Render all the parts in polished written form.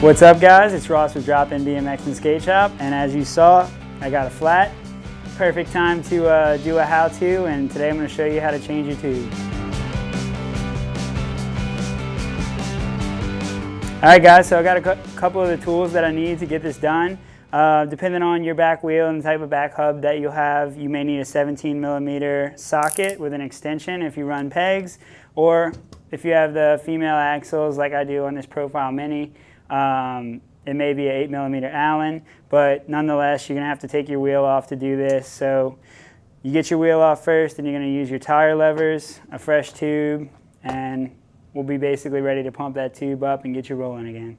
What's up guys, it's Ross with Drop-In BMX and Skate Shop, and as you saw, I got a flat. Perfect time to do a how-to, and today I'm going to show you how to change your tube. Alright guys, so I got a couple of the tools that I need to get this done. Depending on your back wheel and the type of back hub that you'll have, you may need a 17mm socket with an extension if you run pegs, or if you have the female axles like I do on this Profile Mini, it may be an 8mm Allen, but nonetheless you're going to have to take your wheel off to do this. So you get your wheel off first, and you're going to use your tire levers, a fresh tube, and we'll be basically ready to pump that tube up and get you rolling again.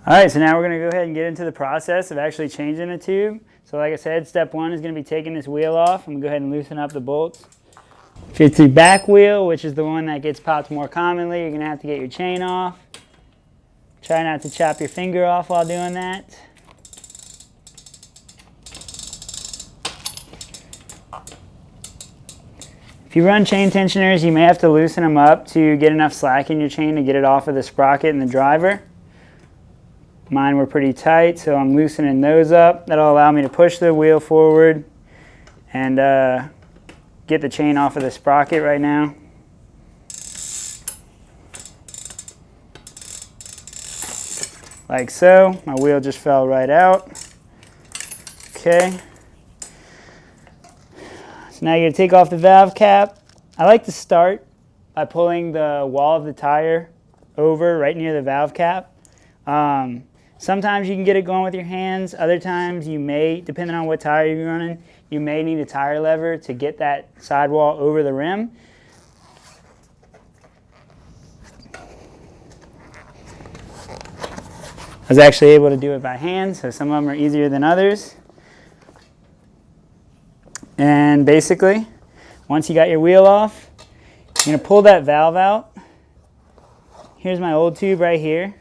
Alright, so now we're going to go ahead and get into the process of actually changing the tube. So like I said, step one is going to be taking this wheel off. I'm going to go ahead and loosen up the bolts. If it's the back wheel, which is the one that gets popped more commonly, you're going to have to get your chain off. Try not to chop your finger off while doing that. If you run chain tensioners, you may have to loosen them up to get enough slack in your chain to get it off of the sprocket and the driver. Mine were pretty tight, so I'm loosening those up. That'll allow me to push the wheel forward and get the chain off of the sprocket right now. Like so. My wheel just fell right out. Okay. So now you're going to take off the valve cap. I like to start by pulling the wall of the tire over right near the valve cap. Sometimes you can get it going with your hands. Other times you may, depending on what tire you're running, you may need a tire lever to get that sidewall over the rim. I was actually able to do it by hand, so some of them are easier than others. And basically, once you got your wheel off, you're going to pull that valve out. Here's my old tube right here.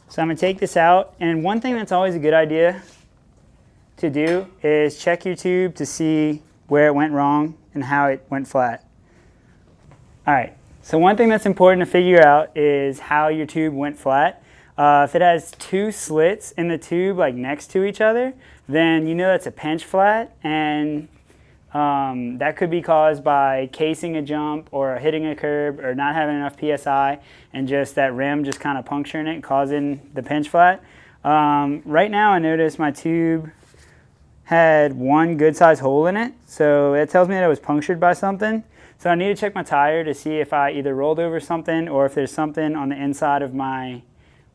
So I'm going to take this out, and one thing that's always a good idea to do is check your tube to see where it went wrong and how it went flat. Alright, so one thing that's important to figure out is how your tube went flat. If it has two slits in the tube like next to each other, then you know that's a pinch flat, and that could be caused by casing a jump or hitting a curb or not having enough PSI and just that rim just kind of puncturing it, causing the pinch flat. Right now I noticed my tube had one good sized hole in it, so it tells me that it was punctured by something. So I need to check my tire to see if I either rolled over something or if there's something on the inside of my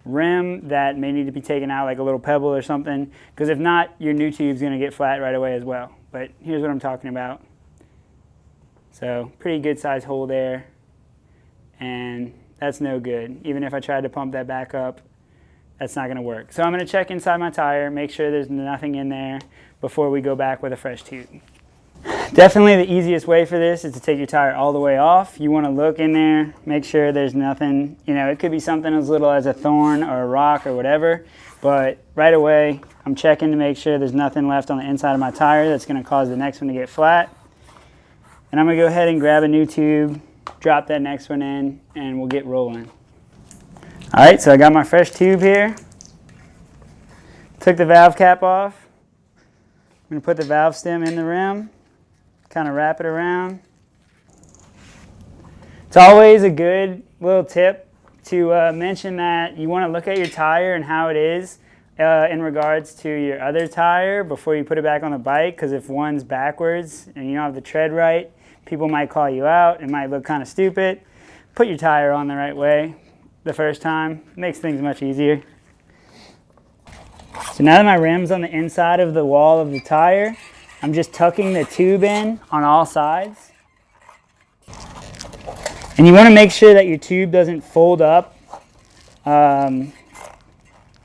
rim that may need to be taken out, like a little pebble or something, because if not, your new tube's going to get flat right away as well. But here's what I'm talking about. So pretty good sized hole there, and that's no good. Even if I tried to pump that back up, that's not going to work. So I'm going to check inside my tire, make sure there's nothing in there before we go back with a fresh tube. Definitely the easiest way for this is to take your tire all the way off. You want to look in there, make sure there's nothing, you know, it could be something as little as a thorn or a rock or whatever, but right away I'm checking to make sure there's nothing left on the inside of my tire that's going to cause the next one to get flat. And I'm going to go ahead and grab a new tube, drop that next one in, and we'll get rolling. Alright, so I got my fresh tube here. Took the valve cap off. I'm going to put the valve stem in the rim, kind of wrap it around. It's always a good little tip to mention that you want to look at your tire and how it is in regards to your other tire before you put it back on the bike, because if one's backwards and you don't have the tread right, people might call you out. It might look kind of stupid. Put your tire on the right way the first time. It makes things much easier. So now that my rim's on the inside of the wall of the tire, I'm just tucking the tube in on all sides. And you want to make sure that your tube doesn't fold up. You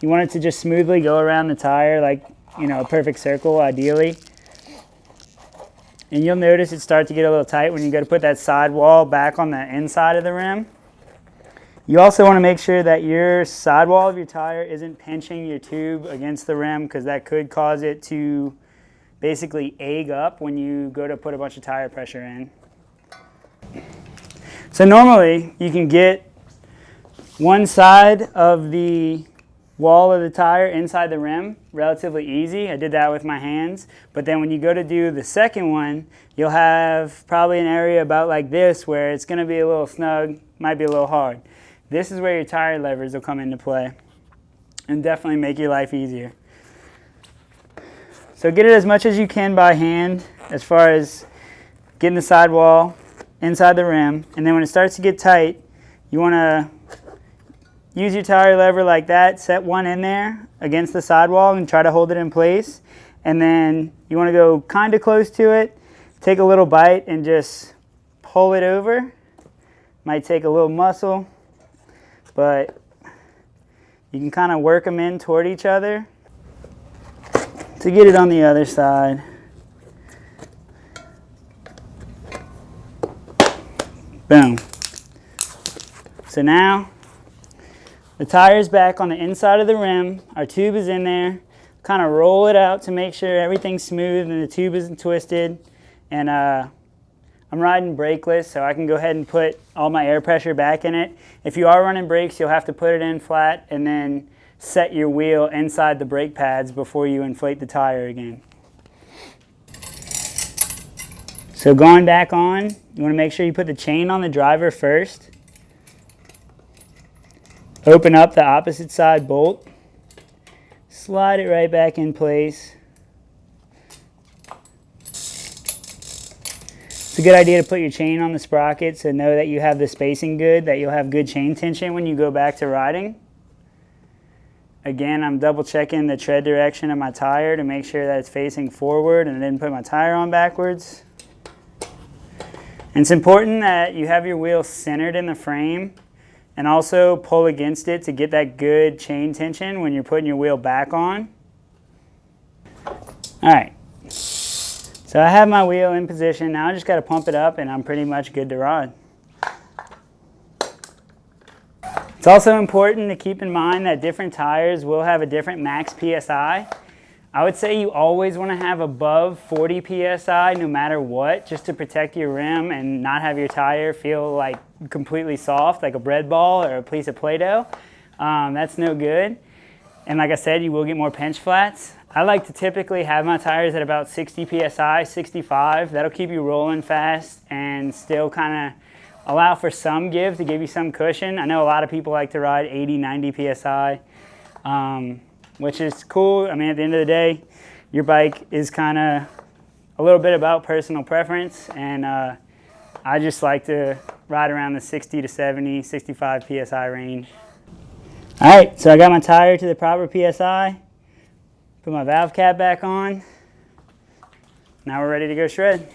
want it to just smoothly go around the tire like, you know, a perfect circle ideally. And you'll notice it starts to get a little tight when you go to put that sidewall back on the inside of the rim. You also want to make sure that your sidewall of your tire isn't pinching your tube against the rim, because that could cause it to basically egg up when you go to put a bunch of tire pressure in. So normally you can get One side of the wall of the tire inside the rim, relatively easy. I did that with my hands. But then when you go to do the second one, you'll have probably an area about like this where it's going to be a little snug, might be a little hard. This is where your tire levers will come into play and definitely make your life easier. So get it as much as you can by hand as far as getting the sidewall inside the rim, and then when it starts to get tight, you want to use your tire lever like that, set one in there against the sidewall and try to hold it in place, and then you want to go kind of close to it, take a little bite and just pull it over. Might take a little muscle, but you can kind of work them in toward each other to get it on the other side. Boom. So now the tire's back on the inside of the rim. Our tube is in there. Kind of roll it out to make sure everything's smooth and the tube isn't twisted. And I'm riding brakeless, so I can go ahead and put all my air pressure back in it. If you are running brakes, you'll have to put it in flat and then set your wheel inside the brake pads before you inflate the tire again. So going back on, you want to make sure you put the chain on the driver first. Open up the opposite side bolt. Slide it right back in place. It's a good idea to put your chain on the sprocket so know that you have the spacing good, that you'll have good chain tension when you go back to riding. Again, I'm double checking the tread direction of my tire to make sure that it's facing forward and I didn't put my tire on backwards. And it's important that you have your wheel centered in the frame and also pull against it to get that good chain tension when you're putting your wheel back on. All right, so I have my wheel in position. Now I just got to pump it up and I'm pretty much good to ride. It's also important to keep in mind that different tires will have a different max PSI. I would say you always want to have above 40 PSI no matter what, just to protect your rim and not have your tire feel like completely soft, like a bread ball or a piece of Play-Doh. That's no good. And like I said, you will get more pinch flats. I like to typically have my tires at about 60 PSI, 65. That'll keep you rolling fast and still kind of allow for some give to give you some cushion. I know a lot of people like to ride 80, 90 PSI. Which is cool. I mean, at the end of the day, your bike is kind of a little bit about personal preference, and I just like to ride around the 60 to 70, 65 PSI range. All right, so I got my tire to the proper PSI, put my valve cap back on. Now we're ready to go shred.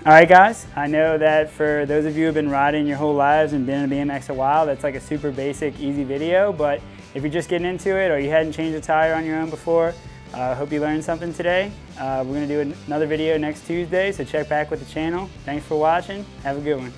All right, guys, I know that for those of you who have been riding your whole lives and been in a BMX a while, that's like a super basic, easy video, but if you're just getting into it or you hadn't changed a tire on your own before, I hope you learned something today. We're going to do another video next Tuesday, so check back with the channel. Thanks for watching. Have a good one.